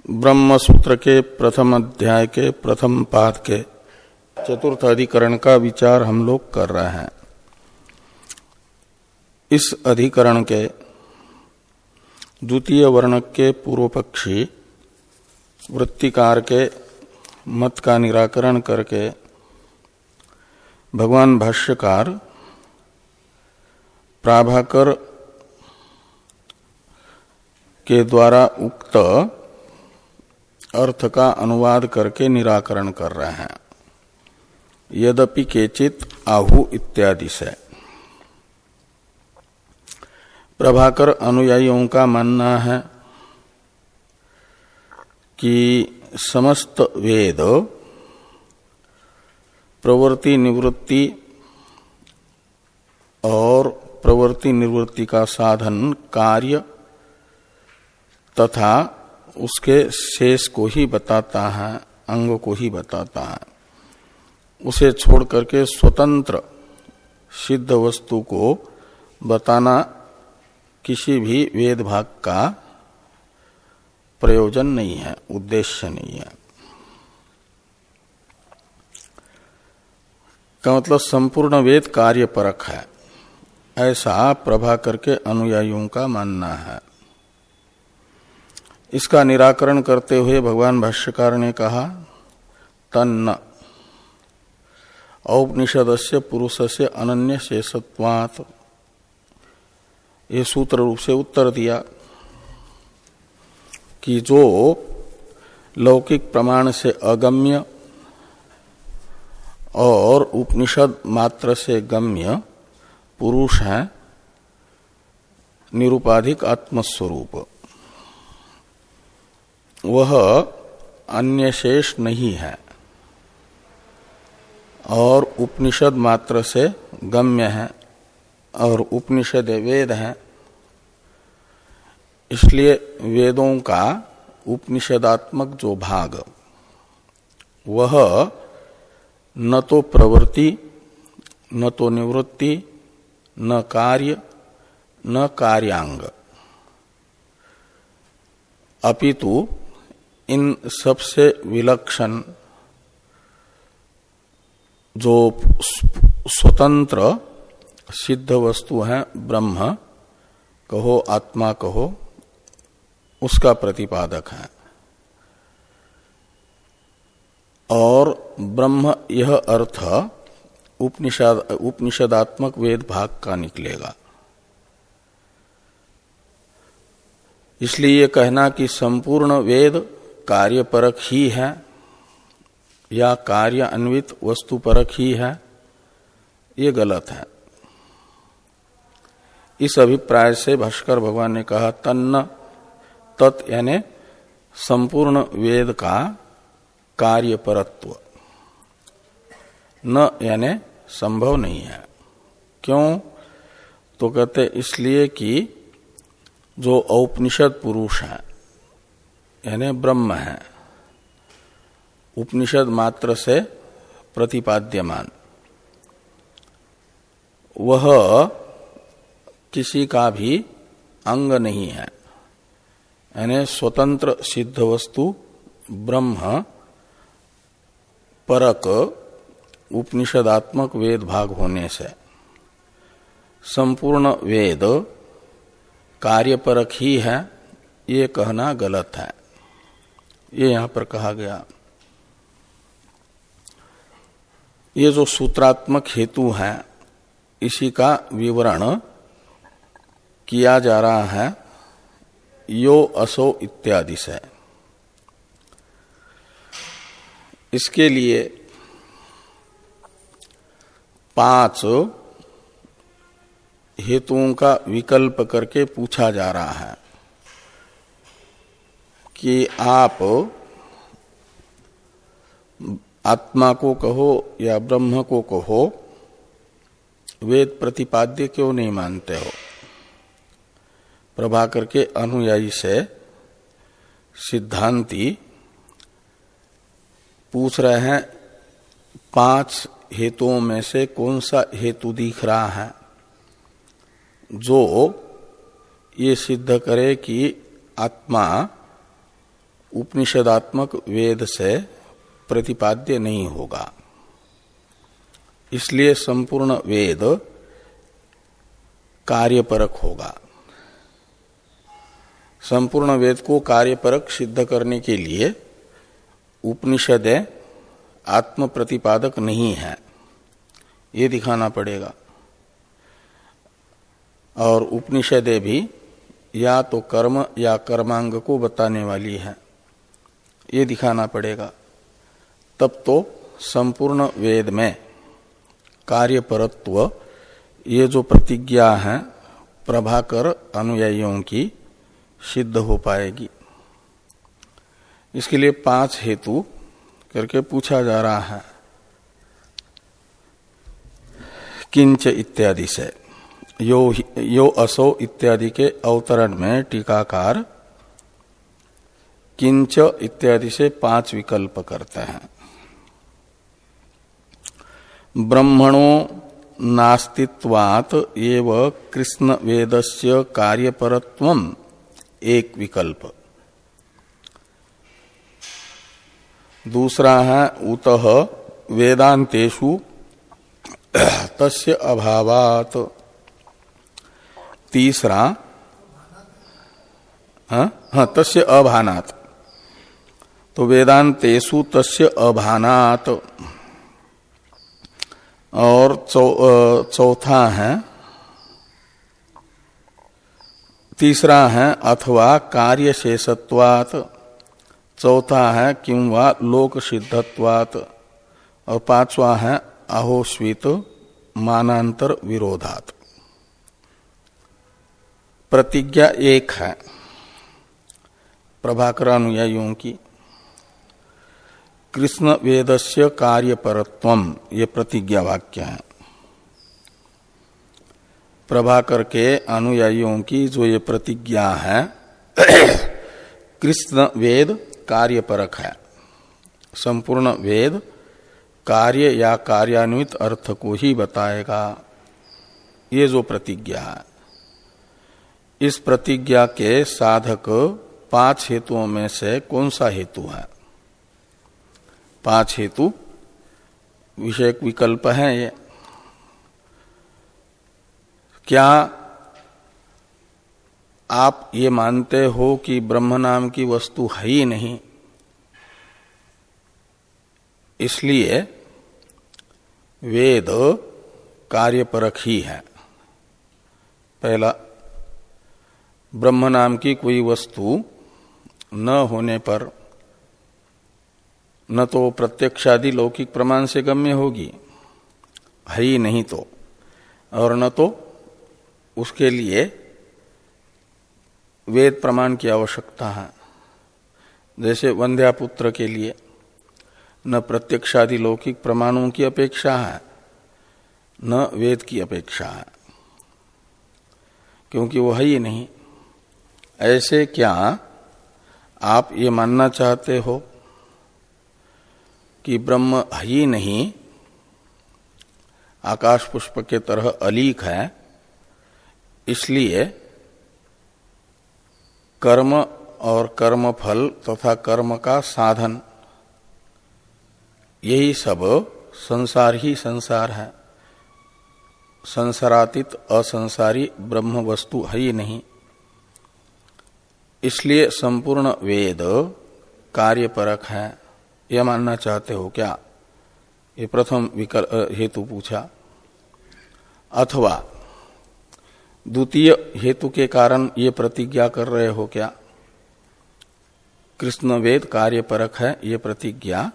ब्रह्म सूत्र के प्रथम अध्याय के प्रथम पाद के चतुर्थ अधिकरण का विचार हम लोग कर रहे हैं। इस अधिकरण के द्वितीय वर्णक के पूर्व पक्षी वृत्तिकार के मत का निराकरण करके भगवान भाष्यकार प्राभाकर के द्वारा उक्त अर्थ का अनुवाद करके निराकरण कर रहे हैं। यद्यपि केचित आहु इत्यादि से प्रभाकर अनुयायियों का मानना है कि समस्त वेद प्रवृत्ति निवृत्ति और प्रवृत्ति निवृत्ति का साधन कार्य तथा उसके शेष को ही बताता है, अंग को ही बताता है। उसे छोड़ करके स्वतंत्र सिद्ध वस्तु को बताना किसी भी वेद भाग का प्रयोजन नहीं है, उद्देश्य नहीं है। का मतलब संपूर्ण वेद कार्यपरक है, ऐसा प्रभाकर के अनुयायियों का मानना है। इसका निराकरण करते हुए भगवान भाष्यकार ने कहा तन्न औपनिषदस्य पुरुषस्य अनन्य शेषत्वात्, ये सूत्र रूप से उत्तर दिया कि जो लौकिक प्रमाण से अगम्य और उपनिषद मात्र से गम्य पुरुष है निरुपाधिक आत्मस्वरूप, वह अन्य शेष नहीं है और उपनिषद मात्र से गम्य है और उपनिषद वेद है। इसलिए वेदों का उपनिषदात्मक जो भाग वह न तो प्रवृत्ति न तो निवृत्ति न कार्य न कार्यांग, अपितु इन सबसे विलक्षण जो स्वतंत्र सिद्ध वस्तु है, ब्रह्म कहो आत्मा कहो, उसका प्रतिपादक है। और ब्रह्म यह अर्थ उपनिषदात्मक वेद भाग का निकलेगा। इसलिए ये कहना कि संपूर्ण वेद कार्यपरक ही है या कार्य अन्वित वस्तुपरक ही है, ये गलत है। इस अभिप्राय से भाष्कर भगवान ने कहा तन्न, तत् यानी संपूर्ण वेद का कार्यपरत्व, न यानी संभव नहीं है। क्यों? तो कहते इसलिए कि जो औपनिषद पुरुष है यानी ब्रह्म है, उपनिषद मात्र से प्रतिपाद्यमान, वह किसी का भी अंग नहीं है, यानी स्वतंत्र सिद्ध वस्तु ब्रह्म परक उपनिषदात्मक वेद भाग होने से संपूर्ण वेद कार्यपरक ही है, ये कहना गलत है। ये यहां पर कहा गया। ये जो सूत्रात्मक हेतु है इसी का विवरण किया जा रहा है यो असो इत्यादि से। इसके लिए 5 हेतुओं का विकल्प करके पूछा जा रहा है कि आप आत्मा को कहो या ब्रह्म को कहो वेद प्रतिपाद्य क्यों नहीं मानते हो। प्रभाकर के अनुयायी से सिद्धांती पूछ रहे हैं 5 हेतुओं में से कौन सा हेतु दिख रहा है जो ये सिद्ध करे कि आत्मा उपनिषदात्मक वेद से प्रतिपाद्य नहीं होगा। इसलिए संपूर्ण वेद कार्यपरक होगा। संपूर्ण वेद को कार्यपरक सिद्ध करने के लिए उपनिषद आत्म प्रतिपादक नहीं है, ये दिखाना पड़ेगा। और उपनिषदें भी या तो कर्म या कर्मांग को बताने वाली है, ये दिखाना पड़ेगा। तब तो संपूर्ण वेद में कार्यपरत्व ये जो प्रतिज्ञा है प्रभाकर अनुयायियों की सिद्ध हो पाएगी। इसके लिए 5 हेतु करके पूछा जा रहा है। किंच इत्यादि से यो असो इत्यादि के अवतरण में टीकाकार किंच इत्यादि से 5 विकल्प करते हैं। ब्रह्मणो नास्तित्वात् एव कृष्ण वेदस्य कार्यपरत्वम् एक विकल्प। दूसरा है उतः वेदांतेषु तस्य अभावात्। तीसरा तस्य अभानात्, तो वेदांतेषु तस्य अभानात्। और चौथा है, तीसरा है अथवा कार्य शेषत्वात्। चौथा है किंवा लोक सिद्धत्वात्। और 5वां है अहोस्वित मानांतर विरोधात्। प्रतिज्ञा एक है प्रभाकर अनुयायियों की, कृष्ण वेदस्य कार्यपरत्वम्, ये प्रतिज्ञा वाक्य है। प्रभाकर के अनुयायियों की जो ये प्रतिज्ञा है कृष्ण वेद कार्यपरक है। संपूर्ण वेद कार्य या कार्यान्वित अर्थ को ही बताएगा, ये जो प्रतिज्ञा है। इस प्रतिज्ञा के साधक 5 हेतुओं में से कौन सा हेतु है? 5 हेतु विषयक विकल्प है ये। क्या आप ये मानते हो कि ब्रह्म नाम की वस्तु है ही नहीं, इसलिए वेद कार्यपरक ही है? पहला, ब्रह्म नाम की कोई वस्तु न होने पर न तो प्रत्यक्षादि लौकिक प्रमाण से गम्य होगी, है ही नहीं तो, और न तो उसके लिए वेद प्रमाण की आवश्यकता है। जैसे वंध्यापुत्र के लिए न प्रत्यक्षादि लौकिक प्रमाणों की अपेक्षा है, न वेद की अपेक्षा है, क्योंकि वो है ही नहीं। ऐसे क्या आप ये मानना चाहते हो कि ब्रह्म है ही नहीं, आकाश पुष्प के तरह अलीक है, इसलिए कर्म और कर्म फल तथा कर्म का साधन यही सब संसार ही संसार है, संसारातीत असंसारी ब्रह्म वस्तु है ही नहीं, इसलिए संपूर्ण वेद कार्यपरक है, यह मानना चाहते हो क्या? ये प्रथम हेतु पूछा। अथवा द्वितीय हेतु के कारण ये प्रतिज्ञा कर रहे हो क्या? कृष्ण वेद कार्यपरक है, ये प्रतिज्ञा,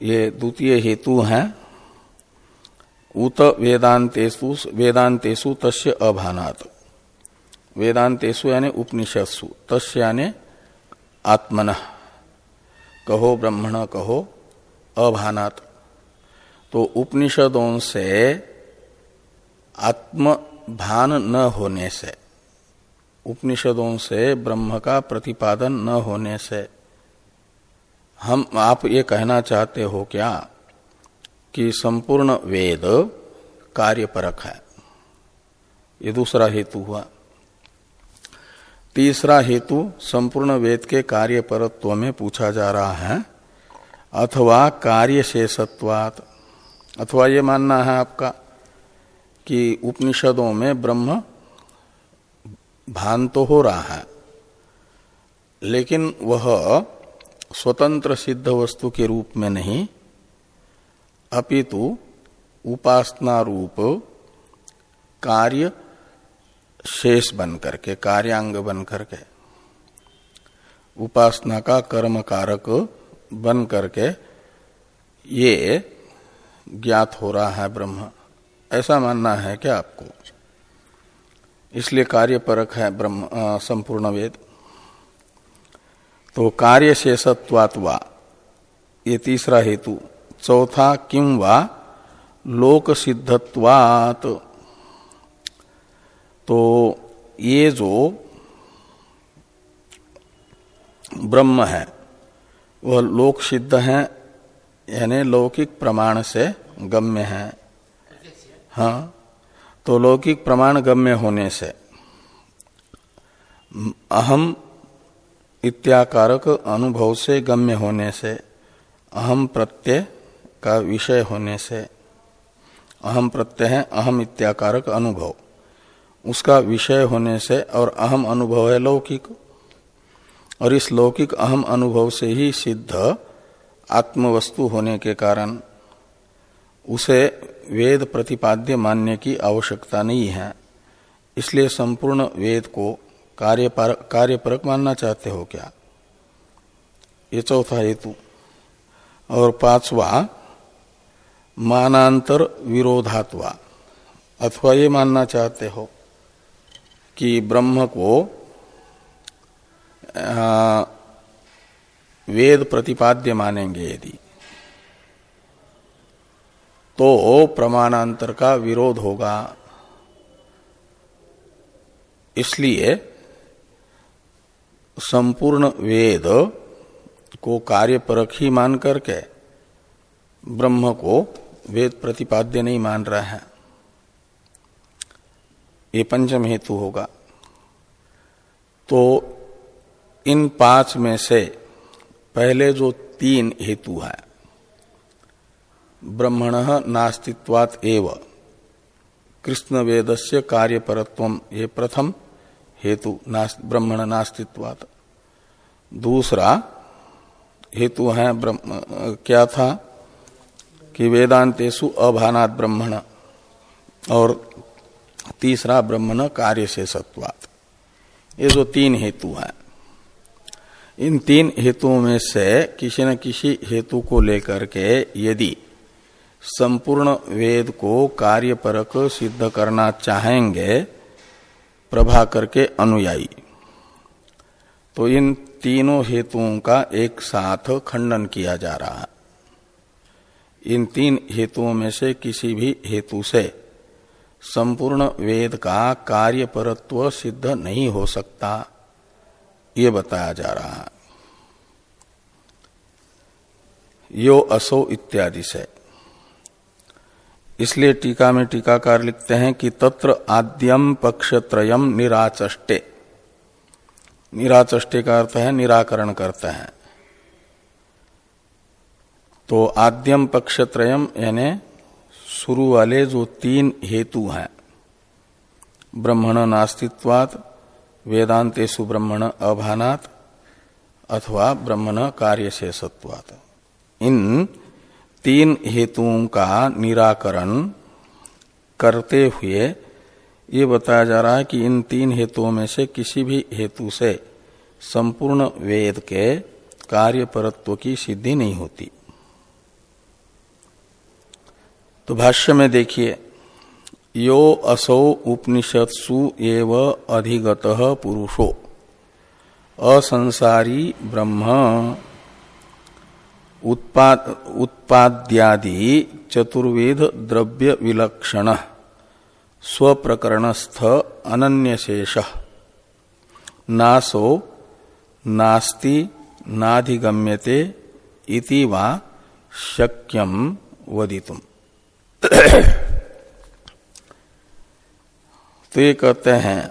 ये द्वितीय हेतु है। उत वेदांतेषु तस्य अभानात्। वेदांतेषु यानी उपनिषत्सु, तस्य यानी आत्मनः, कहो ब्रह्मण कहो अभानात्। तो उपनिषदों से आत्म भान न होने से, उपनिषदों से ब्रह्म का प्रतिपादन न होने से आप ये कहना चाहते हो क्या कि संपूर्ण वेद कार्यपरक है? ये दूसरा हेतु हुआ। तीसरा हेतु संपूर्ण वेद के कार्य परत्व में पूछा जा रहा है, अथवा कार्य शेषत्वात्, अथवा ये मानना है आपका कि उपनिषदों में ब्रह्म भान तो हो रहा है, लेकिन वह स्वतंत्र सिद्ध वस्तु के रूप में नहीं, अपितु उपासना रूप कार्य शेष बन करके, कार्यांग बन करके, उपासना का कर्म कारक बन करके ये ज्ञात हो रहा है ब्रह्म, ऐसा मानना है क्या आपको? इसलिए कार्य परक है ब्रह्म संपूर्ण वेद। तो कार्य शेषत्वात् वा, ये तीसरा हेतु। चौथा किम वा लोक सिद्धत्वात्, तो ये जो ब्रह्म है वह लोक सिद्ध है, यानी लौकिक प्रमाण से गम्य है। हाँ, तो लौकिक प्रमाण गम्य होने से, अहम इत्याकारक अनुभव से गम्य होने से, अहम प्रत्यय का विषय होने से, अहम प्रत्यय है अहम इत्याकारक अनुभव, उसका विषय होने से, और अहम अनुभव है लौकिक, और इस लौकिक अहम अनुभव से ही सिद्ध आत्मवस्तु होने के कारण उसे वेद प्रतिपाद्य मानने की आवश्यकता नहीं है। इसलिए संपूर्ण वेद को कार्यपरक मानना चाहते हो क्या? ये चौथा हेतु। और पांचवा मानांतर विरोधात्वा, अथवा ये मानना चाहते हो कि ब्रह्म को वेद प्रतिपाद्य मानेंगे यदि, तो प्रमाणांतर का विरोध होगा। इसलिए संपूर्ण वेद को कार्यपरक ही मान करके ब्रह्म को वेद प्रतिपाद्य नहीं मान रहा है। ये पंचम हेतु होगा। तो इन पांच में से पहले जो तीन हेतु है, ब्रह्मणः नास्तित्वात् एव कृष्ण वेदस्य कार्यपरत्वम, ये प्रथम हेतु ब्रह्मण नास्तित्वात्। दूसरा हेतु है क्या था कि वेदांतेषु अभानात् ब्रह्मण, और तीसरा ब्रह्मण कार्य शेषत्वात्। ये जो तीन हेतु हैं, इन तीन हेतुओं में से किसी न किसी हेतु को लेकर के यदि संपूर्ण वेद को कार्यपरक सिद्ध करना चाहेंगे प्रभाकर के अनुयायी, तो इन तीनों हेतुओं का एक साथ खंडन किया जा रहा है। इन तीन हेतुओं में से किसी भी हेतु से संपूर्ण वेद का कार्यपरत्व सिद्ध नहीं हो सकता, ये बताया जा रहा है। यो असो इत्यादि से। इसलिए टीका में टीकाकार लिखते हैं कि तत्र आद्यम पक्षत्रयम निराचष्टे। निराचष्टे का अर्थ है निराकरण करता है। तो आद्यम पक्षत्रयम यानी शुरू वाले जो तीन हेतु हैं, ब्रह्मण नास्तित्वात्, वेदांतेषु ब्रह्मण अभानात्, अथवा ब्रह्मण कार्यशेषत्वात्, इन तीन हेतुओं का निराकरण करते हुए ये बताया जा रहा है कि इन तीन हेतुओं में से किसी भी हेतु से संपूर्ण वेद के कार्यपरत्व की सिद्धि नहीं होती। तो भाष्य में देखिए, यो असौ उपनिषत्सु एव अधिगतः पुरुषो असंसारी ब्रह्म उत्पाद्यादि चतुर्वेद द्रव्य विलक्षण स्वप्रकरणस्थ अनन्यशेष नासो नास्ति नाधिगम्यते इति वा शक्यम वदितुम। तो ये कहते हैं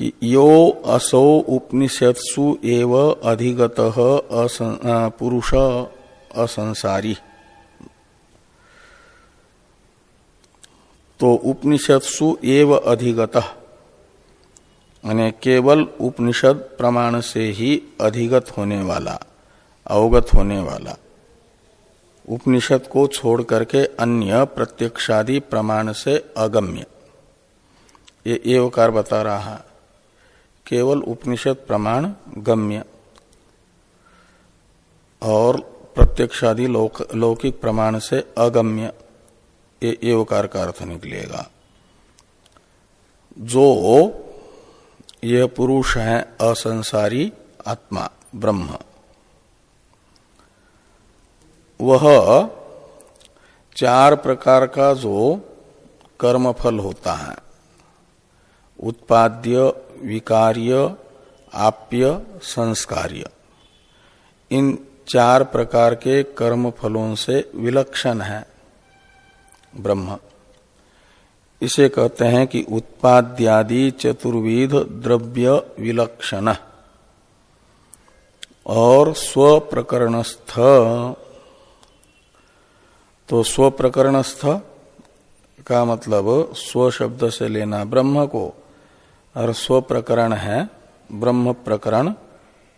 कि यो असौ उपनिषत्सु एव अधिगतः पुरुष असंसारी। तो उपनिषत्सु एव अधिगतः यानी केवल उपनिषद प्रमाण से ही अधिगत होने वाला, अवगत होने वाला, उपनिषद को छोड़ करके अन्य प्रत्यक्षादि प्रमाण से अगम्य, ये एवकार बता रहा है। केवल उपनिषद प्रमाण गम्य और प्रत्यक्षादि लौकिक प्रमाण से अगम्य, ये एवकार का अर्थ निकलेगा। जो यह पुरुष है असंसारी आत्मा ब्रह्म, वह चार प्रकार का जो कर्मफल होता है, उत्पाद्य, विकार्य, आप्य, संस्कार्य, इन चार प्रकार के कर्म फलों से विलक्षण है ब्रह्म। इसे कहते हैं कि उत्पाद्यादि चतुर्विध द्रव्य विलक्षण। और स्वप्रकरणस्थ, तो स्वप्रकरणस्थ का मतलब स्व शब्द से लेना ब्रह्म को, और स्वप्रकरण है ब्रह्म प्रकरण,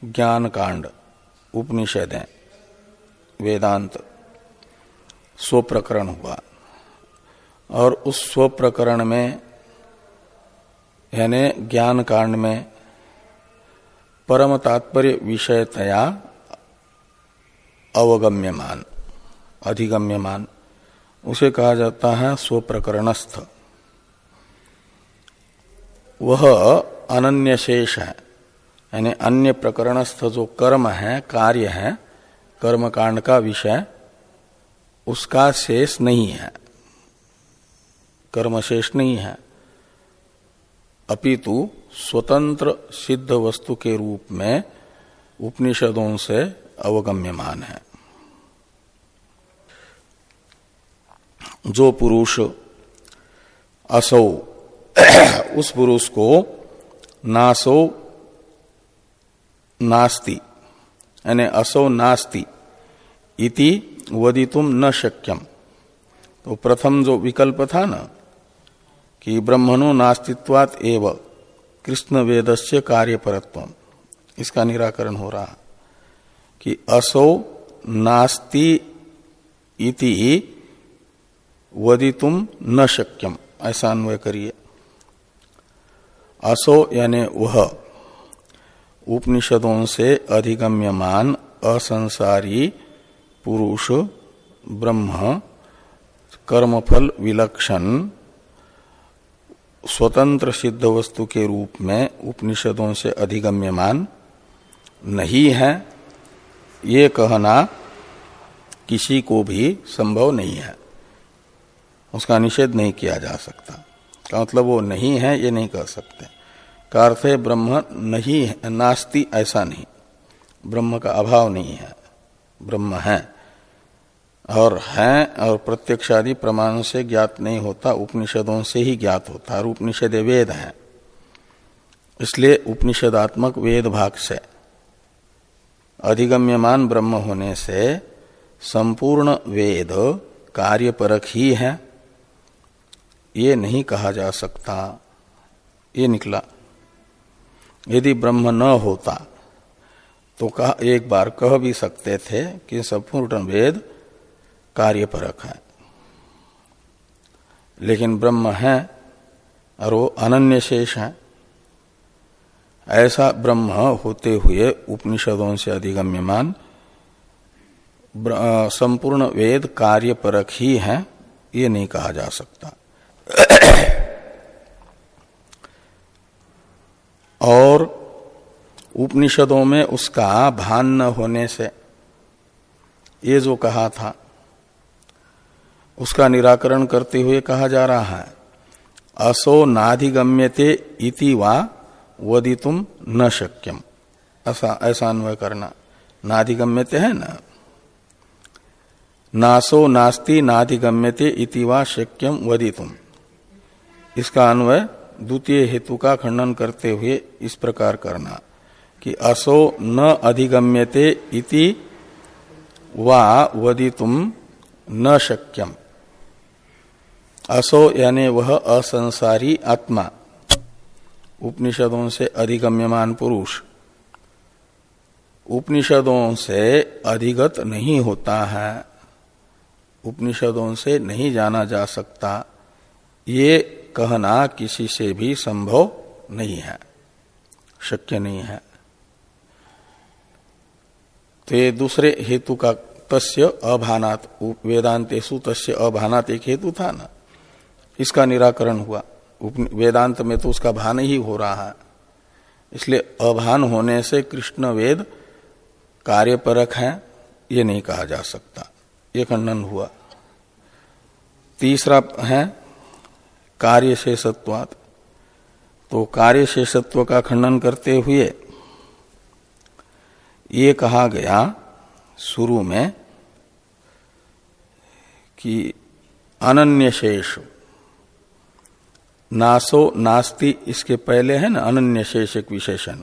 ज्ञान कांड, उपनिषद है, वेदांत स्वप्रकरण हुआ। और उस स्वप्रकरण में यानी ज्ञान कांड में परम तात्पर्य विषयतया अवगम्यमान, अधिगम्यमान, उसे कहा जाता है स्वप्रकरणस्थ। वह अनन्य शेष है, यानी अन्य प्रकरणस्थ जो कर्म है, कार्य है, कर्म कांड का विषय, उसका शेष नहीं है, कर्म शेष नहीं है, अपितु स्वतंत्र सिद्ध वस्तु के रूप में उपनिषदों से अवगम्यमान है। जो पुरुष असौ, उस पुरुष को नासौ नास्ति यानी असौ नास्ति इति वदितुम न शक्यम। तो प्रथम जो विकल्प था ना कि ब्रह्मणो नास्तित्वात् एव कृष्ण वेदस्य कार्यपरत्वम, इसका निराकरण हो रहा कि असौ नास्ति इति वदितुम न शक्यम, ऐसा अन्वय करिए। असौ यानी वह उपनिषदों से अधिगम्यमान असंसारी पुरुष ब्रह्म कर्मफल विलक्षण स्वतंत्र सिद्ध वस्तु के रूप में उपनिषदों से अधिगम्यमान नहीं है, ये कहना किसी को भी संभव नहीं है, उसका निषेध नहीं किया जा सकता। का मतलब वो नहीं है ये नहीं कह सकते। का अर्थ है ब्रह्म नहीं है, नास्ति ऐसा नहीं, ब्रह्म का अभाव नहीं है, ब्रह्म है और प्रत्यक्षादि प्रमाण से ज्ञात नहीं होता, उपनिषदों से ही ज्ञात होता है। और उपनिषद वेद है, इसलिए उपनिषदात्मक वेद भाग से अधिगम्यमान ब्रह्म होने से संपूर्ण वेद कार्यपरक ही है, ये नहीं कहा जा सकता। ये निकला। यदि ब्रह्म न होता तो एक बार कह भी सकते थे कि संपूर्ण वेद कार्यपरक है, लेकिन ब्रह्म है और वो अनन्य शेष है। ऐसा ब्रह्म होते हुए उपनिषदों से अधिगम्यमान संपूर्ण वेद कार्यपरक ही है, ये नहीं कहा जा सकता। और उपनिषदों में उसका भान न होने से ये जो कहा था उसका निराकरण करते हुए कहा जा रहा है असो नाधिगम्यते इति वा वदितुम न शक्यम, ऐसा अन्वय करना। नाधिगम्यते है ना, नासो नास्ति नाधिगम्यते इति वा शक्यम वदितुम, इसका अन्वय द्वितीय हेतु का खंडन करते हुए इस प्रकार करना कि असो न अधिगम्यते इति वा वदितुम न शक्यम। असो यानी वह असंसारी आत्मा, उपनिषदों से अधिगम्यमान पुरुष उपनिषदों से अधिगत नहीं होता है, उपनिषदों से नहीं जाना जा सकता, ये कहना किसी से भी संभव नहीं है, शक्य नहीं है। तो ये दूसरे हेतु का तस्य अभानात, वेदांतेषु तस्य अभानात एक हेतु था ना, इसका निराकरण हुआ। वेदांत में तो उसका भान ही हो रहा है, इसलिए अभान होने से कृष्ण वेद कार्यपरक है ये नहीं कहा जा सकता, ये खंडन हुआ। तीसरा है कार्य शेषत्वात्, तो कार्य शेषत्व का खंडन करते हुए ये कहा गया शुरू में कि अनन्य शेष, नासो नास्ति इसके पहले है ना अनन्य शेष एक विशेषण,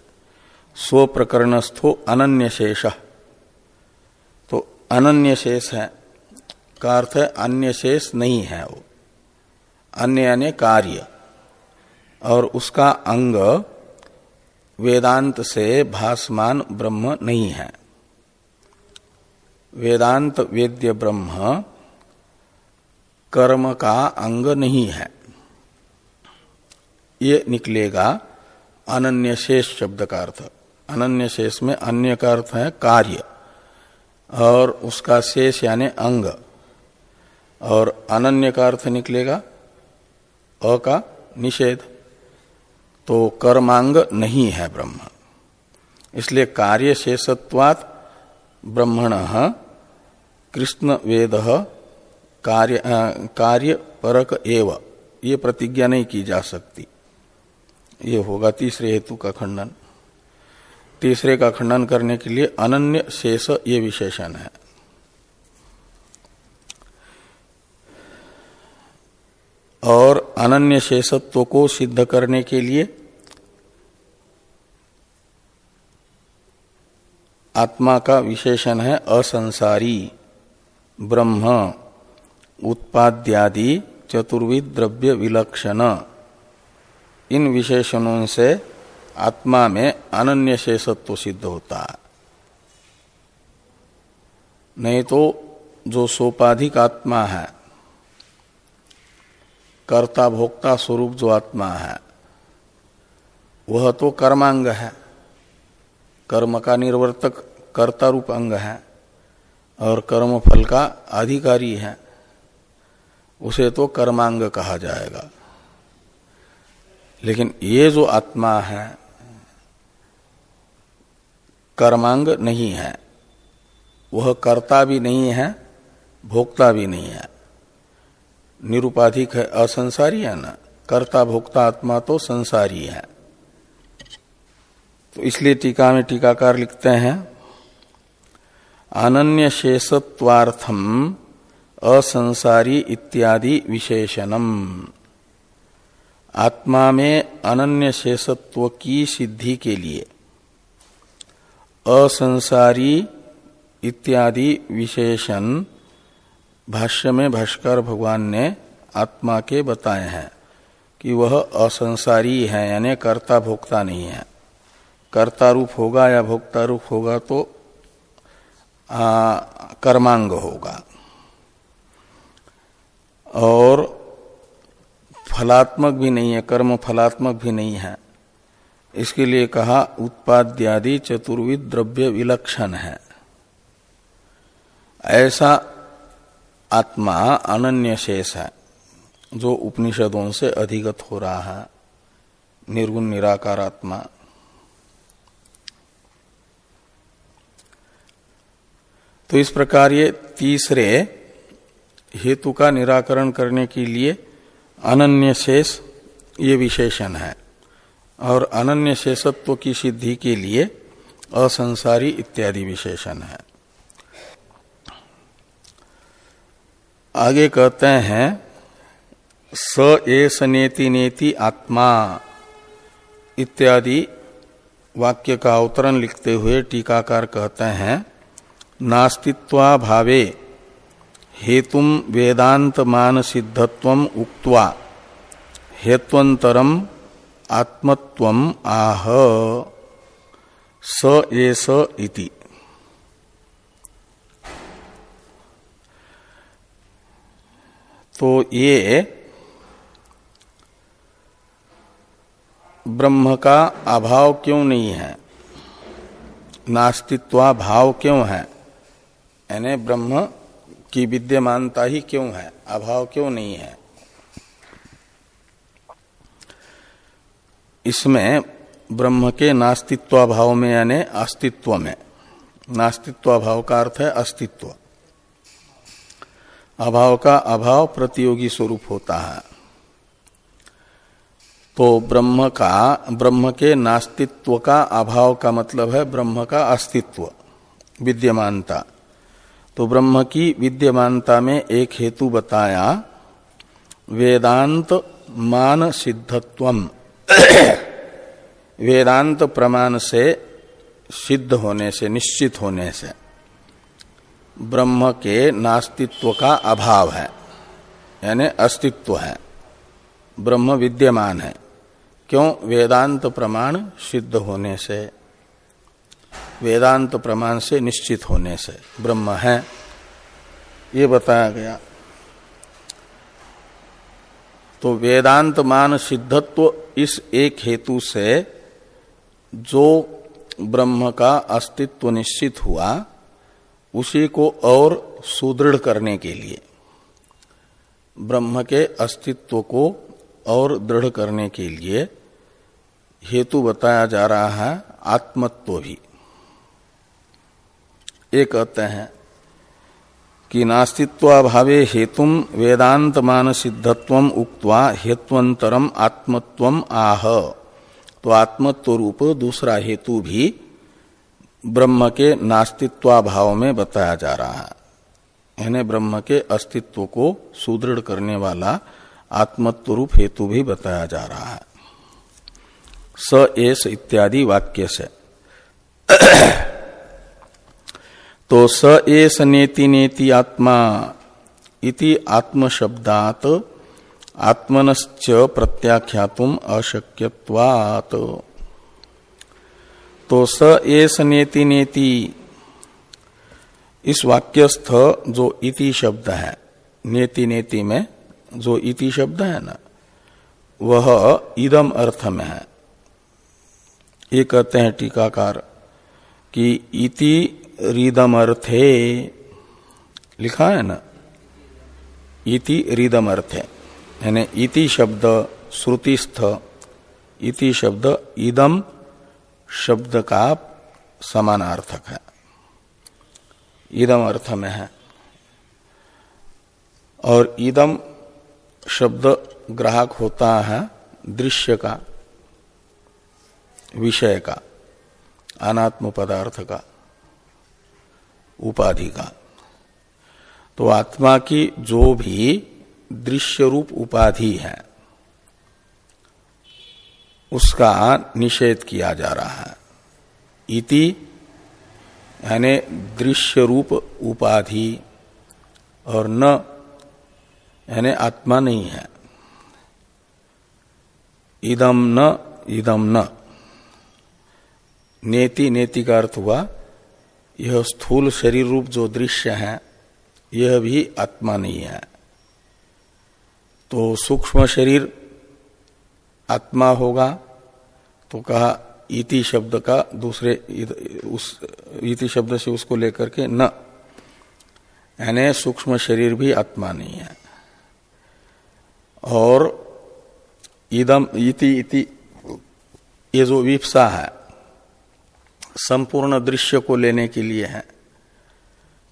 स्व प्रकरणस्थो अनन्य शेष, तो अनन्य शेष है का अर्थ है अन्य शेष नहीं है, वो अन्य यानी कार्य, और उसका अंग वेदांत से भासमान ब्रह्म नहीं है। वेदांत वेद्य ब्रह्म कर्म का अंग नहीं है, ये निकलेगा अनन्य शेष शब्द का अर्थ। अनन्य शेष में अन्य का अर्थ है कार्य और उसका शेष यानी अंग, और अनन्य का अर्थ निकलेगा अ का निषेध, तो कर्मांग नहीं है ब्रह्म। इसलिए कार्य शेषत्वात् ब्रह्मणः कृष्ण वेद कार्य परक एव, ये प्रतिज्ञा नहीं की जा सकती। ये होगा तीसरे हेतु का खंडन। तीसरे का खंडन करने के लिए अनन्य शेष ये विशेषण है। और अनन्य शेषत्व को सिद्ध करने के लिए आत्मा का विशेषण है असंसारी ब्रह्म उत्पाद्यादि चतुर्विध द्रव्य विलक्षण। इन विशेषणों से आत्मा में अनन्य शेषत्व सिद्ध होता है। नहीं तो जो सोपाधिक आत्मा है, कर्ता भोक्ता स्वरूप जो आत्मा है, वह तो कर्मांग है, कर्म का निर्वर्तक कर्ता रूप अंग है और कर्म फल का अधिकारी है, उसे तो कर्मांग कहा जाएगा। लेकिन ये जो आत्मा है कर्मांग नहीं है, वह कर्ता भी नहीं है भोक्ता भी नहीं है, निरुपाधिक है, असंसारी है ना। कर्ता भोक्ता आत्मा तो संसारी है। तो इसलिए टीका में टीकाकार लिखते हैं अनन्य शेषत्वार्थम असंसारी इत्यादि विशेषणम। आत्मा में अनन्य शेषत्व की सिद्धि के लिए असंसारी इत्यादि विशेषण भाष्य में भाष्कर भगवान ने आत्मा के बताए हैं कि वह असंसारी है, यानी कर्ता भोक्ता नहीं है। कर्ता रूप होगा या भोक्ता रूप होगा तो कर्मांग होगा, और फलात्मक भी नहीं है, कर्म फलात्मक भी नहीं है। इसके लिए कहा उत्पाद्यादि चतुर्विध द्रव्य विलक्षण है। ऐसा आत्मा अनन्य शेष है जो उपनिषदों से अधिगत हो रहा है, निर्गुण निराकार आत्मा। तो इस प्रकार ये तीसरे हेतु का निराकरण करने के लिए अनन्य शेष ये विशेषण है, और अनन्य शेषत्व की सिद्धि के लिए असंसारी इत्यादि विशेषण है। आगे कहते हैं स एष नेति नेति आत्मा इत्यादि वाक्य का अवतरण लिखते हुए टीकाकार कहते हैं, नास्तित्वा भावे हेतुम वेदांत मान सिद्धत्वम उक्त्वा हेत्वंतरम आत्मत्वम आह स एष इति। तो ये ब्रह्म का अभाव क्यों नहीं है, नास्तित्वा भाव क्यों है, यानी ब्रह्म की विद्यमानता ही क्यों है, अभाव क्यों नहीं है। इसमें ब्रह्म के नास्तित्वाभाव में यानी अस्तित्व में, नास्तित्वाभाव का अर्थ है अस्तित्व, अभाव का अभाव प्रतियोगी स्वरूप होता है। तो ब्रह्म के नास्तित्व का अभाव का मतलब है ब्रह्म का अस्तित्व, विद्यमानता। तो ब्रह्म की विद्यमानता में एक हेतु बताया, वेदांत मान सिद्धत्वम, वेदांत प्रमाण से सिद्ध होने से, निश्चित होने से ब्रह्म के नास्तित्व का अभाव है, यानी अस्तित्व है, ब्रह्म विद्यमान है। क्यों? वेदांत प्रमाण सिद्ध होने से, वेदांत प्रमाण से निश्चित होने से ब्रह्म है, ये बताया गया। तो वेदांत मान सिद्धत्व इस एक हेतु से जो ब्रह्म का अस्तित्व निश्चित हुआ, उसी को और सुदृढ़ करने के लिए, ब्रह्म के अस्तित्व को और दृढ़ करने के लिए हेतु बताया जा रहा है आत्मत्व भी। ये कहते हैं कि नास्तित्वाभावे हेतुम वेदांत मान सिद्धत्वम उक्त्वा हेत्वंतरम आत्मत्वम आह। तो आत्मत्व रूप दूसरा हेतु भी ब्रह्म के नास्तित्वाभाव में बताया जा रहा है, यानी ब्रह्म के अस्तित्व को सुदृढ़ करने वाला आत्मत्व रूप हेतु भी बताया जा रहा है, स एष इत्यादि वाक्य से। तो स एष नेति नेति आत्मा इति आत्मशब्दात् आत्मनश्च प्रत्याख्यातुम अशक्यत्वात्। तो स एष नेति नेति, इस वाक्यस्थ जो इति शब्द है, नेति नेति में जो इति शब्द है ना, वह इदम अर्थ में है। ये कहते हैं टीकाकार कि इति रिदम अर्थे, लिखा है ना, इति रिदम अर्थे, यानी इति शब्द श्रुतिस्थ, इति शब्द इदम शब्द का समानार्थक है, इदम अर्थ में है। और इदम शब्द ग्राहक होता है दृश्य का, विषय का, अनात्म पदार्थ का, उपाधि का। तो आत्मा की जो भी दृश्य रूप उपाधि है, उसका निषेध किया जा रहा है। इति यानी दृश्य रूप उपाधि, और न यानी आत्मा नहीं है। इदम न, इदम न, नेति नेति का अर्थ हुआ यह स्थूल शरीर रूप जो दृश्य है, यह भी आत्मा नहीं है। तो सूक्ष्म शरीर आत्मा होगा, तो कहा इति शब्द का दूसरे उस इति शब्द से उसको लेकर के न, यानी सूक्ष्म शरीर भी आत्मा नहीं है। और इदम इति इति, ये जो विप्सा है संपूर्ण दृश्य को लेने के लिए है।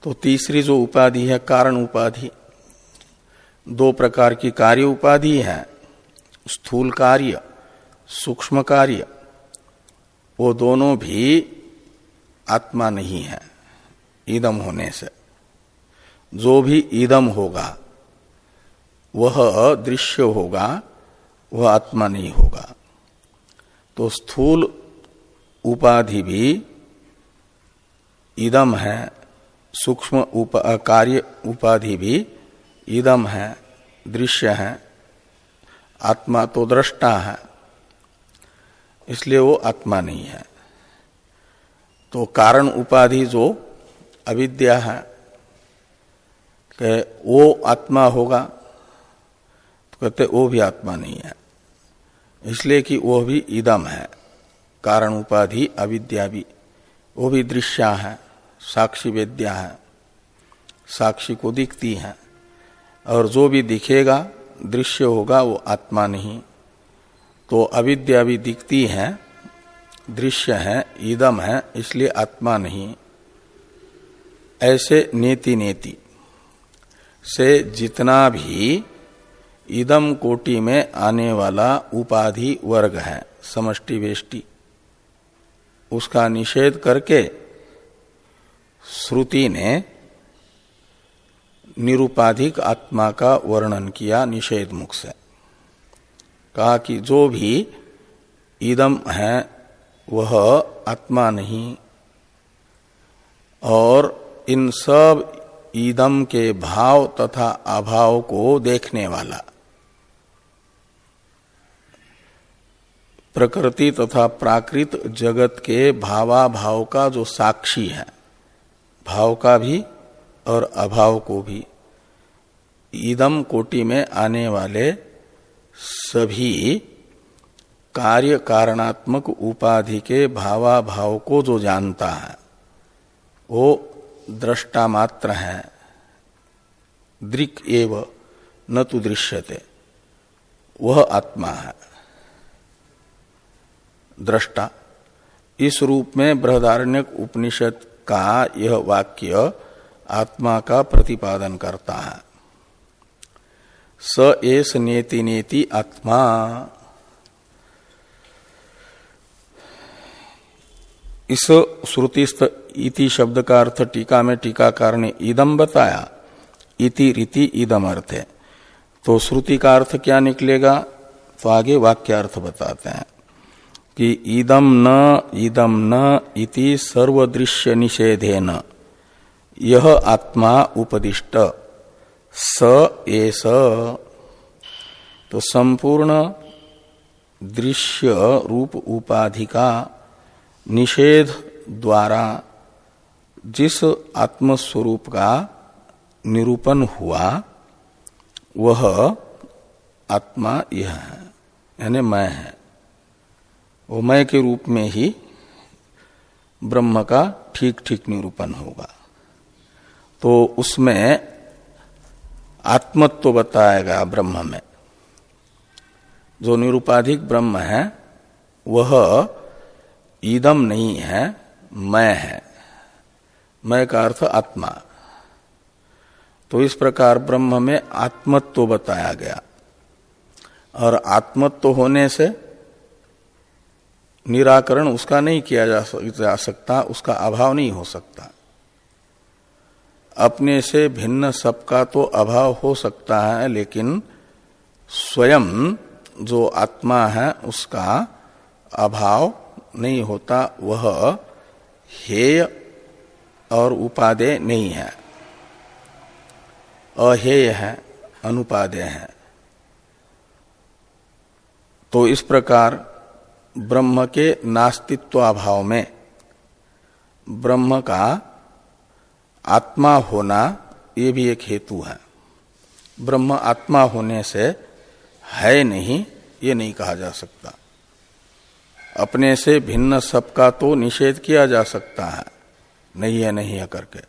तो तीसरी जो उपाधि है कारण उपाधि, दो प्रकार की कार्य उपाधि है, स्थूल कार्य, सूक्ष्म कार्य, वो दोनों भी आत्मा नहीं है इदम होने से। जो भी इदम होगा वह दृश्य होगा, वह आत्मा नहीं होगा। तो स्थूल उपाधि भी इदम है, सूक्ष्म कार्य उपाधि भी इदम है, दृश्य है, आत्मा तो दृष्टा है, इसलिए वो आत्मा नहीं है। तो कारण उपाधि जो अविद्या है कि वो आत्मा होगा, तो कहते वो भी आत्मा नहीं है, इसलिए कि वो भी इदम है। कारण उपाधि अविद्या भी, वो भी दृश्य है, साक्षी वेद्या है, साक्षी को दिखती है, और जो भी दिखेगा दृश्य होगा वो आत्मा नहीं। तो अविद्या भी दिखती है, दृश्य है, इदम है, इसलिए आत्मा नहीं। ऐसे नेति नेति से जितना भी इदम कोटि में आने वाला उपाधि वर्ग है, समष्टि वेष्टि, उसका निषेध करके श्रुति ने निरुपाधिक आत्मा का वर्णन किया निषेध मुख से। कहा कि जो भी इदम है वह आत्मा नहीं, और इन सब इदम के भाव तथा अभाव को देखने वाला, प्रकृति तथा प्राकृत जगत के भावाभाव का जो साक्षी है, भाव का भी और अभाव को भी, इदम कोटि में आने वाले सभी कार्य कारणात्मक उपाधि के भावाभाव को जो जानता है वो दृष्टा मात्र है, दृक् एव न तु दृश्यते, वह आत्मा है, दृष्टा। इस रूप में बृहदारण्यक उपनिषद का यह वाक्य आत्मा का प्रतिपादन करता है। स एस नेति नेति आत्मा। इस श्रुतिस्थ इति शब्द का अर्थ टीका में टीकाकार ने इदम बताया, इति रीति इदम अर्थ है। तो श्रुति का अर्थ क्या निकलेगा, तो आगे वाक्यार्थ बताते हैं कि इदम न इति सर्वदृश्य निषेधेन यह आत्मा उपदिष्ट स एस। तो संपूर्ण दृश्य रूप उपाधि का निषेध द्वारा जिस आत्मस्वरूप का निरूपण हुआ वह आत्मा यह है, यानी मैं है। वो मैं के रूप में ही ब्रह्म का ठीक ठीक निरूपण होगा। तो उसमें आत्मत्व बताया गया ब्रह्म में। जो निरूपाधिक ब्रह्म है वह इदम नहीं है, मैं है। मैं का अर्थ आत्मा। तो इस प्रकार ब्रह्म में आत्मत्व बताया गया, और आत्मत्व होने से निराकरण उसका नहीं किया जा सकता, उसका अभाव नहीं हो सकता। अपने से भिन्न सबका तो अभाव हो सकता है, लेकिन स्वयं जो आत्मा है उसका अभाव नहीं होता। वह हेय और उपादेय नहीं है, अहेय है, अनुपादेय है। तो इस प्रकार ब्रह्म के नास्तित्वाभाव में ब्रह्म का आत्मा होना ये भी एक हेतु है। ब्रह्म आत्मा होने से है नहीं, ये नहीं कहा जा सकता। अपने से भिन्न सबका तो निषेध किया जा सकता है, नहीं है नहीं है करके,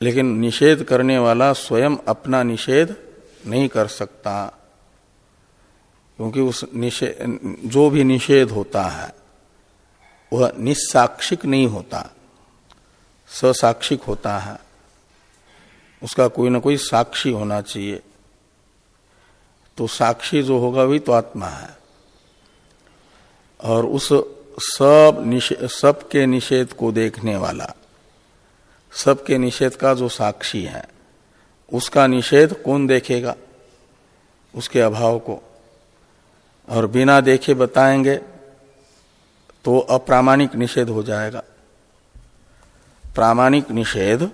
लेकिन निषेध करने वाला स्वयं अपना निषेध नहीं कर सकता, क्योंकि उस जो भी निषेध होता है वह निस्साक्षिक नहीं होता, ससाक्षिक होता है। उसका कोई ना कोई साक्षी होना चाहिए। तो साक्षी जो होगा वही तो आत्मा है। और उस सब के निषेध को देखने वाला, सबके निषेध का जो साक्षी है, उसका निषेध कौन देखेगा? उसके अभाव को, और बिना देखे बताएंगे तो अप्रामाणिक निषेध हो जाएगा। प्रामाणिक निषेध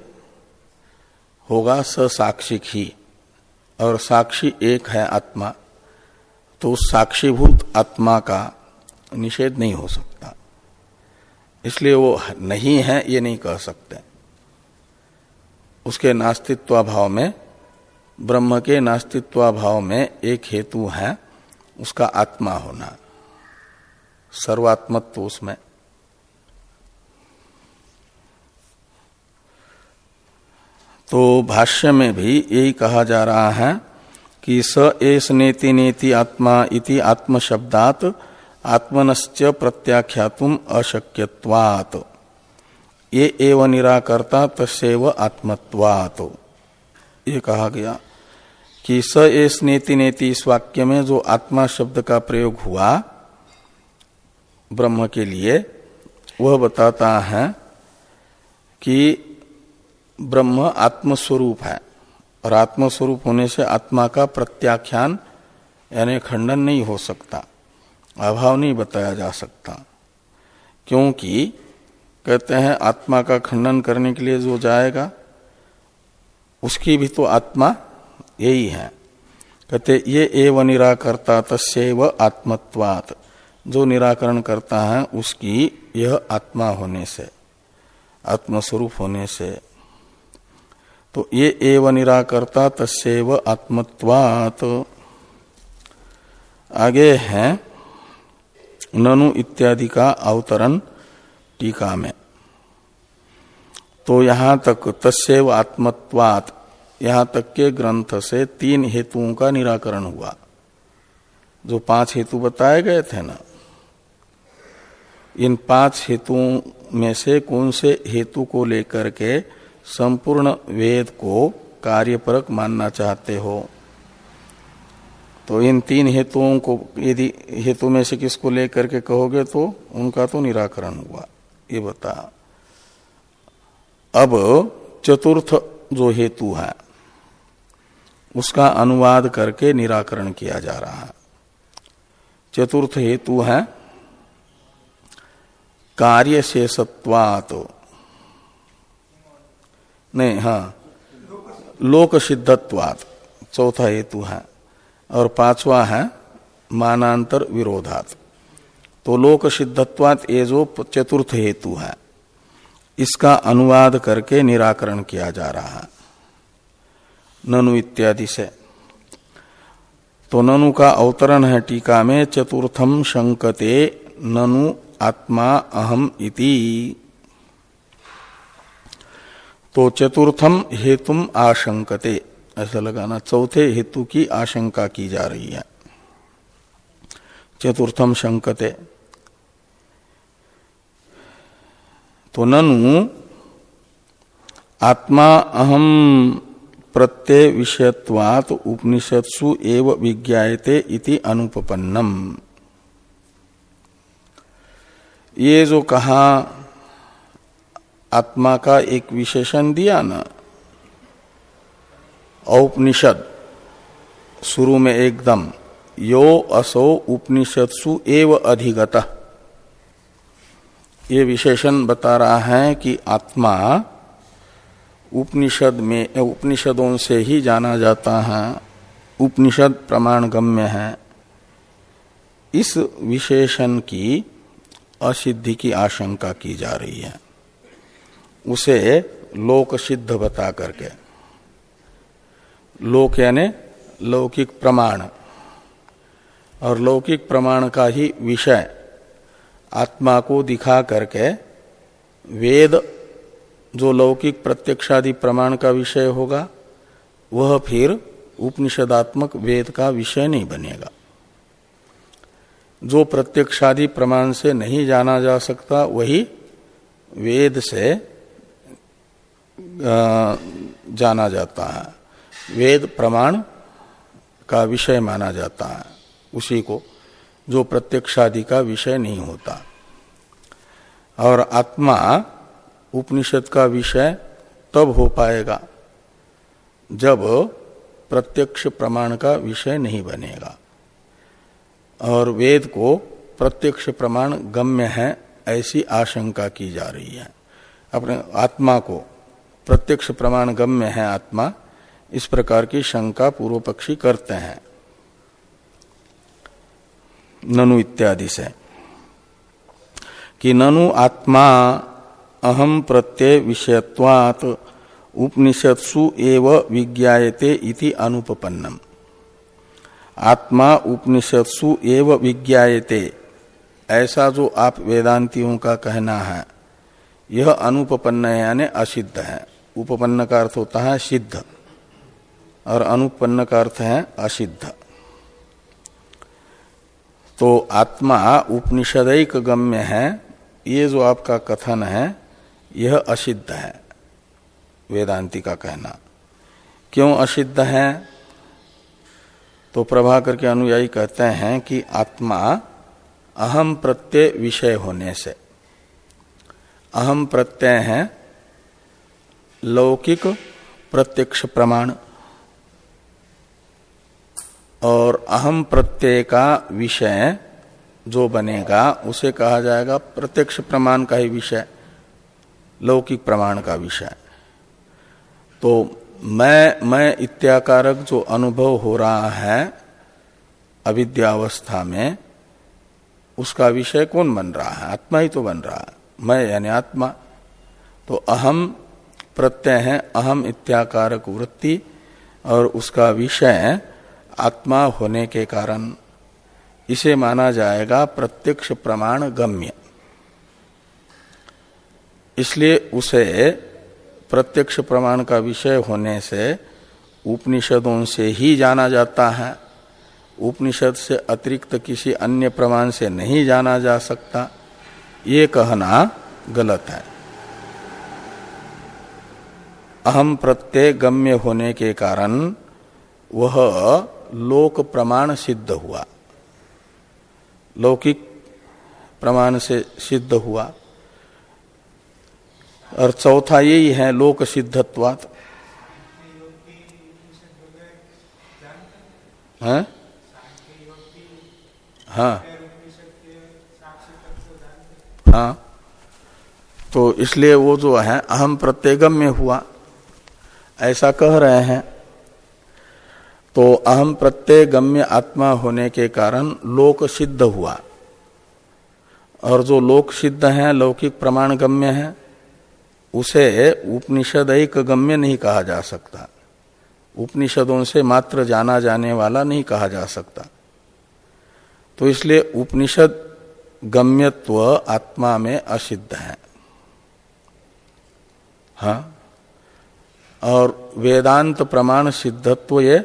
होगा ससाक्षिक ही, और साक्षी एक है आत्मा, तो उस साक्षीभूत आत्मा का निषेध नहीं हो सकता। इसलिए वो नहीं है ये नहीं कह सकते। उसके नास्तित्वाभाव में, ब्रह्म के नास्तित्वाभाव में एक हेतु है उसका आत्मा होना, सर्वात्मत्व उसमें। तो भाष्य में भी यही कहा जा रहा है कि स एस नेति नेति आत्मा इति आत्मशब्दात् आत्मनश्च प्रत्याख्यातुम अशक्यत्वात् ये एव निराकर्ता तस्यैव आत्मत्वात्। ये कहा गया कि स एस नेति नेति इस वाक्य में जो आत्मा शब्द का प्रयोग हुआ ब्रह्म के लिए, वह बताता है कि ब्रह्म आत्मस्वरूप है, और आत्मस्वरूप होने से आत्मा का प्रत्याख्यान यानी खंडन नहीं हो सकता, अभाव नहीं बताया जा सकता। क्योंकि कहते हैं आत्मा का खंडन करने के लिए जो जाएगा उसकी भी तो आत्मा यही है। कहते ये एव निराकर्ता तस्यैव आत्मत्वात्, जो निराकरण करता है उसकी यह आत्मा होने से, आत्मस्वरूप होने से। तो ये एव निराकर्ता तस्यैव आत्मत्वात्। आगे है ननु इत्यादि का अवतरण टीका में। तो यहां तक तस्यैव आत्मत्वात्, यहां तक के ग्रंथ से 3 हेतुओं का निराकरण हुआ। जो 5 हेतु बताए गए थे ना, इन 5 हेतुओं में से कौन से हेतु को लेकर के संपूर्ण वेद को कार्यपरक मानना चाहते हो? तो इन 3 हेतुओं को यदि हेतु में से किसको लेकर के कहोगे तो उनका तो निराकरण हुआ, ये बता। अब चतुर्थ जो हेतु है उसका अनुवाद करके निराकरण किया जा रहा है। चतुर्थ हेतु है कार्य शेषत्वात्, नहीं, हाँ, लोक सिद्धत्वात् चौथा हेतु है, और 5वां है मानांतर विरोधात्। तो लोक सिद्धत्वात् ये जो चतुर्थ हेतु है इसका अनुवाद करके निराकरण किया जा रहा है ननु इत्यादि से। तो ननु का अवतरण है टीका में, चतुर्थम शंकते ननु आत्मा अहम इति। तो चतुर्थम हेतुम आशंकते, ऐसा लगाना, चौथे हेतु की आशंका की जा रही है। चतुर्थम शंकते, तो ननु आत्मा अहम प्रत्यय विषयत्वात् उपनिषत्सु एव विज्ञायते इति अनुपपन्नम। ये जो कहा आत्मा का एक विशेषण दिया ना, औपनिषद शुरू में एकदम, यो असो उपनिषत्सु एव अधिगतः, ये विशेषण बता रहा है कि आत्मा उपनिषद में, उपनिषदों से ही जाना जाता है, उपनिषद प्रमाण गम्य है। इस विशेषण की असिद्धि की आशंका की जा रही है, उसे लोक सिद्ध बता करके। लोक यानी लौकिक प्रमाण, और लौकिक प्रमाण का ही विषय आत्मा को दिखा करके वेद जो लौकिक प्रत्यक्षादि प्रमाण का विषय होगा वह फिर उपनिषदात्मक वेद का विषय नहीं बनेगा। जो प्रत्यक्षादि प्रमाण से नहीं जाना जा सकता वही वेद से जाना जाता है, वेद प्रमाण का विषय माना जाता है उसी को, जो प्रत्यक्षादि का विषय नहीं होता। और आत्मा उपनिषद का विषय तब हो पाएगा जब प्रत्यक्ष प्रमाण का विषय नहीं बनेगा। और वेद को प्रत्यक्ष प्रमाण गम्य है ऐसी आशंका की जा रही है। अपने आत्मा को प्रत्यक्ष प्रमाण गम्य है आत्मा, इस प्रकार की शंका पूर्व पक्षी करते हैं ननु इत्यादि से, कि ननु आत्मा अहम प्रत्यय विषयत्वात् उपनिषत्सु एव विज्ञायते इति अनुपपन्नम। आत्मा उपनिषत्सु एव विज्ञायते, ऐसा जो आप वेदांतियों का कहना है, यह अनुपपन्न यानी असिद्ध है। उपपन्न का अर्थ होता है सिद्ध और अनुपन्न का अर्थ है असिद्ध। तो आत्मा उपनिषदैक गम्य है, ये जो आपका कथन है यह असिद्ध है, वेदांती का कहना। क्यों असिद्ध है? तो प्रभाकर के अनुयायी कहते हैं कि आत्मा अहम प्रत्यय विषय होने से, अहम प्रत्यय है लौकिक प्रत्यक्ष प्रमाण, और अहम प्रत्यय का विषय जो बनेगा उसे कहा जाएगा प्रत्यक्ष प्रमाण का ही विषय, लौकिक प्रमाण का विषय। तो मैं इत्याकारक जो अनुभव हो रहा है अविद्यावस्था में, उसका विषय कौन बन रहा है? आत्मा ही तो बन रहा है, मैं यानी आत्मा। तो अहम प्रत्यय है अहम इत्याकारक वृत्ति, और उसका विषय आत्मा होने के कारण इसे माना जाएगा प्रत्यक्ष प्रमाण गम्य। इसलिए उसे प्रत्यक्ष प्रमाण का विषय होने से उपनिषदों से ही जाना जाता है, उपनिषद से अतिरिक्त किसी अन्य प्रमाण से नहीं जाना जा सकता, ये कहना गलत है। अहम प्रत्यय गम्य होने के कारण वह लोक प्रमाण सिद्ध हुआ, लौकिक प्रमाण से सिद्ध हुआ। और चौथा यही है लोक सिद्धत्वात्। हाँ हाँ हाँ, तो इसलिए वो जो है अहम प्रत्ययगम्य हुआ, ऐसा कह रहे हैं। तो अहम प्रत्ययगम्य आत्मा होने के कारण लोक सिद्ध हुआ, और जो लोक सिद्ध है लौकिक प्रमाण गम्य है, उसे उपनिषदैक गम्य नहीं कहा जा सकता, उपनिषदों से मात्र जाना जाने वाला नहीं कहा जा सकता। तो इसलिए उपनिषद गम्यत्व आत्मा में असिद्ध है। हाँ, और वेदांत प्रमाण सिद्धत्व ये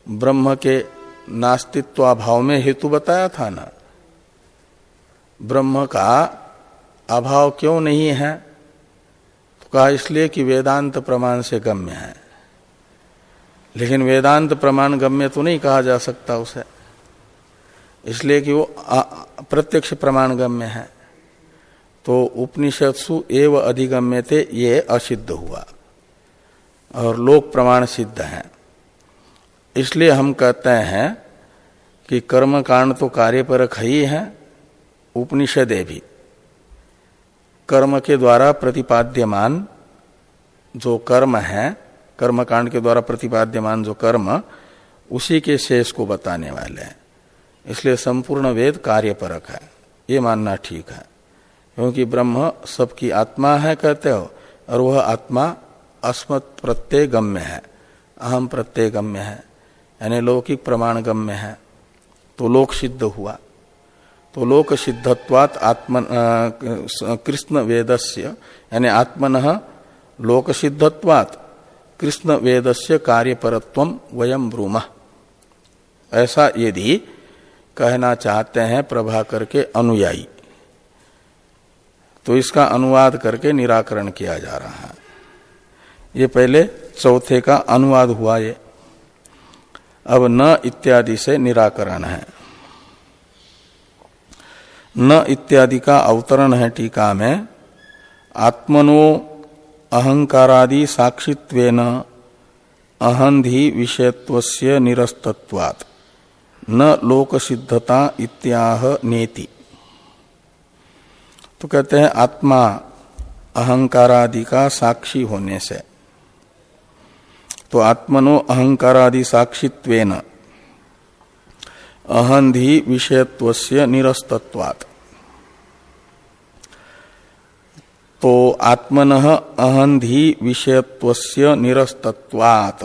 ब्रह्म के नास्तित्वाभाव में हेतु बताया था ना। ब्रह्म का अभाव क्यों नहीं है? तो कहा इसलिए कि वेदांत प्रमाण से गम्य है। लेकिन वेदांत प्रमाण गम्य तो नहीं कहा जा सकता उसे, इसलिए कि वो प्रत्यक्ष प्रमाण गम्य है। तो उपनिषत्सु एव अधिगम्यते, ये असिद्ध हुआ और लोक प्रमाण सिद्ध है। इसलिए हम कहते हैं कि कर्म कांड तो कार्यपरक ही है, उपनिषदे भी कर्म के द्वारा प्रतिपाद्यमान जो कर्म है, कर्म कांड के द्वारा प्रतिपाद्यमान जो कर्म, उसी के शेष को बताने वाले हैं। इसलिए संपूर्ण वेद कार्यपरक है, ये मानना ठीक है। क्योंकि ब्रह्म सबकी आत्मा है कहते हो, और वह आत्मा अस्मत् प्रत्यय गम्य है, अहम प्रत्यय गम्य है, यानी लौकिक प्रमाण गम्य है। तो लोक सिद्ध हुआ। तो लोक सिद्धत्वात् आत्मन कृष्ण वेदस्य, यानी आत्मनः लोक सिद्धत्वात् कृष्ण वेदस्य कार्यपरत्वम वयम ब्रूमः, ऐसा यदि कहना चाहते हैं प्रभाकर के अनुयायी, तो इसका अनुवाद करके निराकरण किया जा रहा है। ये पहले चौथे का अनुवाद हुआ। ये अब न इत्यादि से निराकरण है। न इत्यादि का अवतरण है टीका में, आत्मनो अहंकारादि साक्षित्वेन अहंधि विषयत्वस्य निरस्तत्वात् न लोक सिद्धता इत्याह नेति। तो कहते हैं आत्मा अहंकारादि का साक्षी होने से, तो आत्मनो अहंकारादि साक्षित्वेन अहंधि विषयत्वस्य निरस्तत्वात्, तो आत्मनः अहंधि विषयत्वस्य निरस्तत्वात्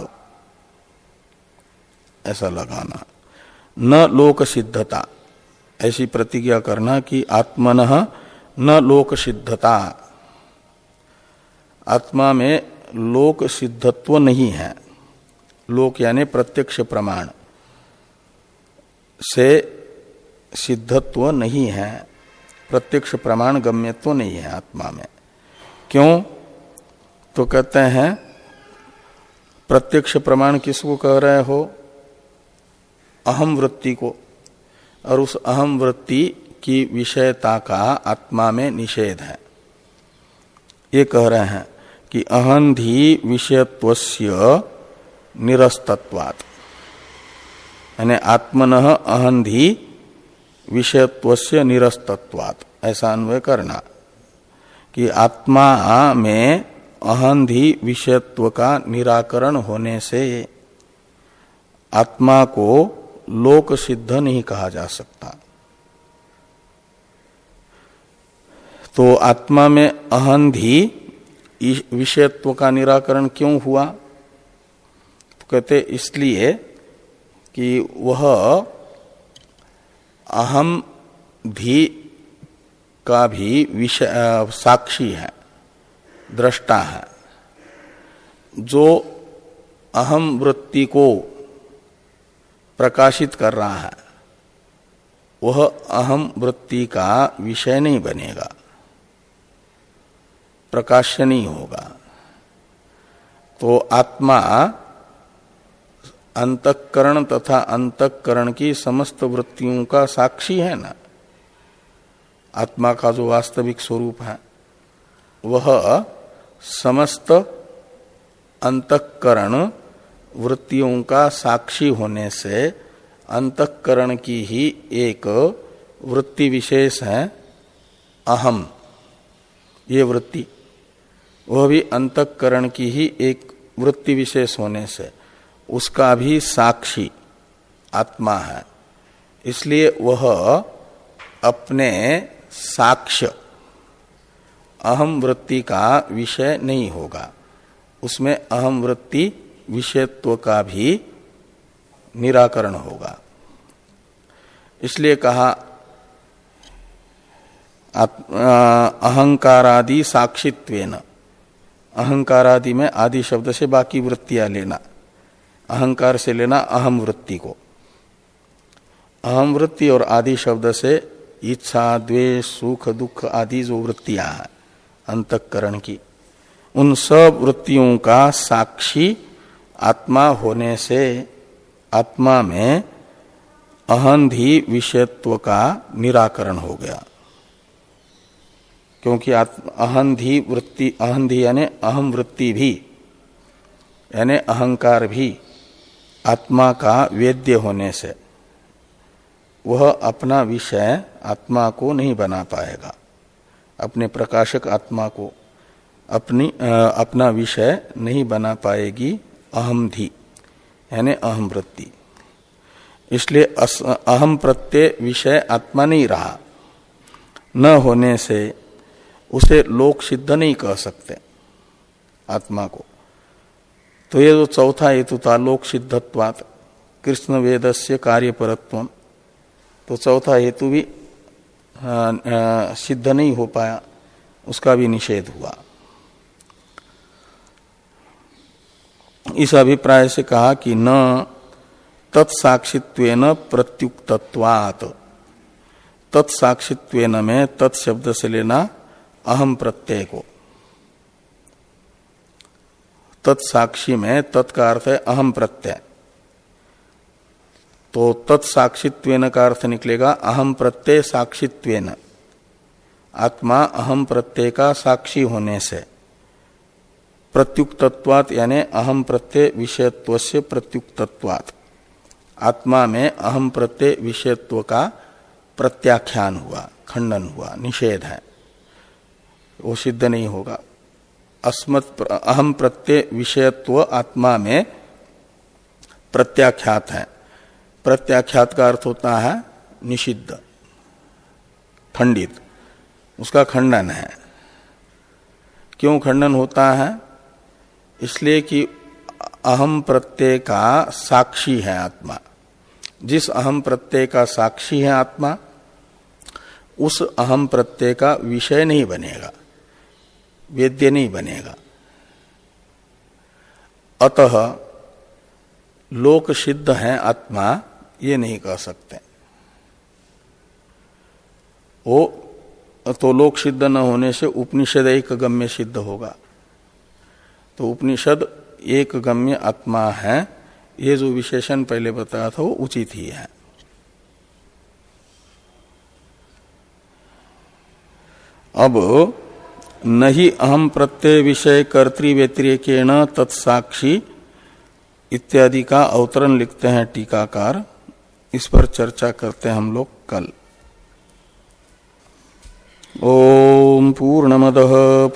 ऐसा लगाना। न लोक सिद्धता, ऐसी प्रतिज्ञा करना कि आत्मनः न लोक सिद्धता, आत्मा में लोक सिद्धत्व नहीं है। लोक यानी प्रत्यक्ष प्रमाण से सिद्धत्व नहीं है, प्रत्यक्ष प्रमाण गम्यत्व नहीं है आत्मा में। क्यों? तो कहते हैं प्रत्यक्ष प्रमाण किसको कह रहे हो? अहम वृत्ति को, और उस अहम वृत्ति की विषयता का आत्मा में निषेध है। ये कह रहे हैं कि अहंधि विषयत्वस्य निरस्तत्वात्, यानी आत्मनः अहंधि विषयत्वस्य निरस्तत्वात्, ऐसा अन्वय करना कि आत्मा में अहंधि विषयत्व का निराकरण होने से आत्मा को लोक सिद्ध नहीं कहा जा सकता। तो आत्मा में अहंधि विषयत्व का निराकरण क्यों हुआ? तो कहते इसलिए कि वह अहम धी का भी विषय साक्षी है, दृष्टा है। जो अहम वृत्ति को प्रकाशित कर रहा है वह अहम वृत्ति का विषय नहीं बनेगा, प्रकाश्य नहीं होगा। तो आत्मा अंतःकरण तथा अंतःकरण की समस्त वृत्तियों का साक्षी है ना। आत्मा का जो वास्तविक स्वरूप है वह समस्त अंतःकरण वृत्तियों का साक्षी होने से अंतःकरण की ही एक वृत्ति विशेष है अहम। ये वृत्ति वह भी अंतःकरण की ही एक वृत्ति विशेष होने से उसका भी साक्षी आत्मा है। इसलिए वह अपने साक्ष्य अहम वृत्ति का विषय नहीं होगा, उसमें अहम वृत्ति विषयत्व का भी निराकरण होगा। इसलिए कहा अहंकारादि साक्षित्वेन, अहंकारादि में आदि शब्द से बाकी वृत्तियां लेना, अहंकार से लेना अहम वृत्ति को। अहम वृत्ति और आदि शब्द से इच्छा, द्वेष, सुख, दुख आदि जो वृत्तियां हैं अंतःकरण की, उन सब वृत्तियों का साक्षी आत्मा होने से आत्मा में अहंधि विषयत्व का निराकरण हो गया। क्योंकि अहंधि वृत्ति, अहंधि यानी अहम वृत्ति भी यानी अहंकार भी आत्मा का वेद्य होने से वह अपना विषय आत्मा को नहीं बना पाएगा, अपने प्रकाशक आत्मा को अपना विषय नहीं बना पाएगी अहमधि यानी अहम वृत्ति। इसलिए अहम प्रत्यय विषय आत्मा नहीं रहा, न होने से उसे लोक सिद्ध नहीं कह सकते आत्मा को। तो ये जो चौथा हेतु था लोक सिद्धत्वात् कृष्ण वेदस्य कार्यपरत्वम्, तो चौथा हेतु भी सिद्ध नहीं हो पाया, उसका भी निषेध हुआ। इस अभिप्राय से कहा कि न तत्साक्षित्वेन प्रत्युक्तत्वात्, तत्साक्षित्वेन में तत्शब्द से लेना अहम प्रत्यय को, तत्साक्षी में तत् का अर्थ है अहम प्रत्यय, तो तत्साक्षित्वेन का अर्थ निकलेगा अहम प्रत्यय साक्षित्वेन, आत्मा अहम प्रत्यय का साक्षी होने से प्रत्युक्तत्वात् यानी अहम प्रत्यय विषयत्वस्य प्रत्युक्तत्वात्, आत्मा में अहम प्रत्यय विषयत्व का प्रत्याख्यान हुआ, खंडन हुआ, निषेध है, वो सिद्ध नहीं होगा। अस्मत् अहम प्रत्यय विषयत्व आत्मा में प्रत्याख्यात है। प्रत्याख्यात का अर्थ होता है निषिद्ध, खंडित, उसका खंडन है। क्यों खंडन होता है? इसलिए कि अहम प्रत्यय का साक्षी है आत्मा। जिस अहम प्रत्यय का साक्षी है आत्मा, उस अहम प्रत्यय का विषय नहीं बनेगा, वेद्य नहीं बनेगा। अतः लोक सिद्ध है आत्मा, ये नहीं कह सकते। वो तो लोक सिद्ध न होने से उपनिषद एक गम्य सिद्ध होगा। तो उपनिषद एक गम्य आत्मा है, ये जो विशेषण पहले बताया था वो उचित ही है। अब नहीं अहम प्रत्यय विषय कर्तृव्यतिरेकेण तत्साक्षी इत्यादि का अवतरण लिखते हैं टीकाकार। इस पर चर्चा करते हैं हम लोग कल। ओम पूर्णमदः